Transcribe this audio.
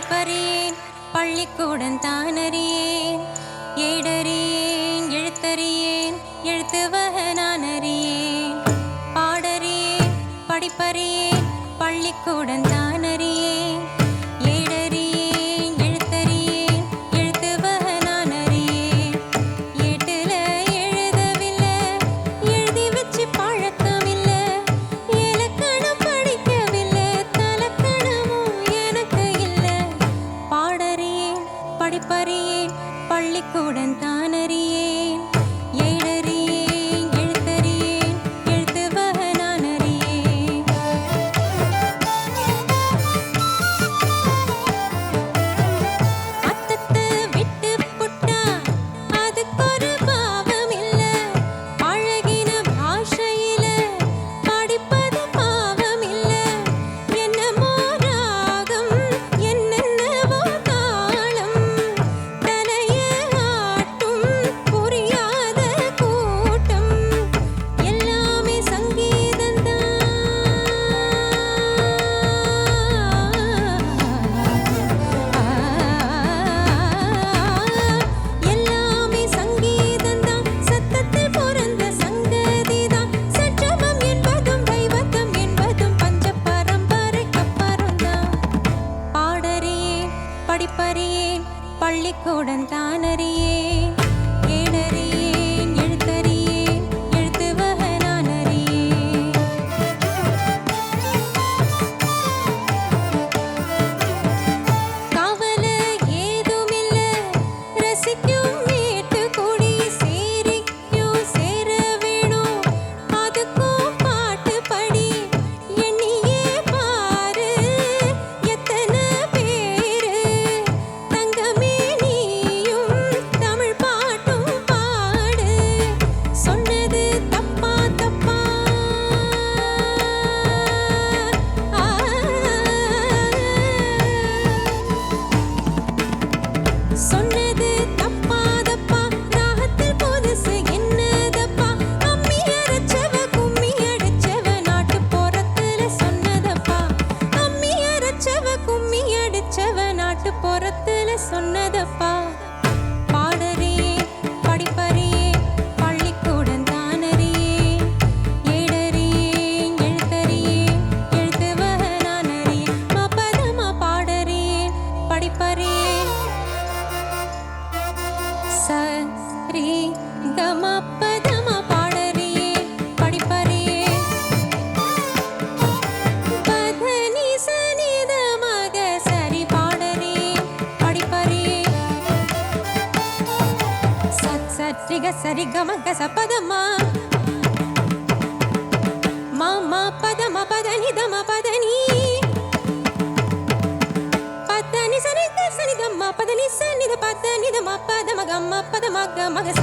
படிப்பறியேன் பள்ளிக்கூடம் தானறியேன் ஏடறியேன் எழுத்தறியேன் எழுத்துவக நான் அறியேன் பாடறியேன் படிப்பறியேன் பள்ளிக்கூடம் தானறியேன் ஏடறியேன் எழுத்தறியேன் எழுத்துவக நான் அறியேன் ஏட்டுல எழுதவில்லை எழுதி வச்சு பழக்கமில்லை இலக்கணம் படிக்கவில்லை தலக்கணமும் எனக்கு இல்லை பாடறியேன் படிப்பறியேன் பள்ளிக்கூடம் தானறியேன் ஏடறியேன் எழுத்தறியேன் எழுத்துவக நான் அறியேன் அத்தத்தை விட்டு புட்டா அதுக்கொரு பாவம் இல்லை பழகின பாஷையில படிப்பது பாவம் இல்லை என்னமோ ராகம் என்னென்னவோ தாளம் தலைய ஆட்டும் புரியாத கூட்டம் எல்லாமே சங்கீதந்தான் எல்லாமே சங்கீதந்தான் சத்தத்தில் பிறந்த சங்கதிதான் சற்றமம் என்பதும் தெய்வத்தம் என்பதும் பஞ்ச பரம்பரைக்கு அப்புறம்தான் பாடறியேன் படிப்பறியேன் பள்ளிக்கூடம் தானறியேன் ஏடறியேன் எழுத்தறியேன் எழுத்துவக நான் அறியேன் கவலை ஏதுமில்ல ரசிக்கும் மேட்டுக்குடி சேரிக்கும் சேர வேணும் அதுக்கும் பாட்டு படி எண்ணியே பாரு எத்தனை பேரு தங்கமே நீயும் தமிழ் பாட்டும் பாடு சொன்னது தப்பா தப்பா சொன்னது தப்பா தப்பா ராகத்தில் புதுசு என்னதப்பா அம்மி அரைச்சவ கும்மி அடிச்சவ நாட்டு புறத்துல சொன்னதப்பா அம்மி அரைச்சவ கும்மி அடிச்சவ நாட்டு புறத்துல சொன்னதப்பா பாடறியேன் படிப்பறியேன் பள்ளிக்கூடம் தானறியேன் ஏடறியேன் எழுத்தறியேன் எழுத்துவக நான் அறியேன் மபதமா பாடறியேன் படிப்பறியேன் சரி கம பதமா பாடறியேன் படிப்பறியேன் பதனி சனித மக சரி பாடறியேன் படிப்பறியேன் சத் சத்ரிக சரி கம கச பதமா மாமா பதமா பதனி தம பதனி பதனி சனி தம பதனி சனி த பதனி தம பதம கம பதம கம கச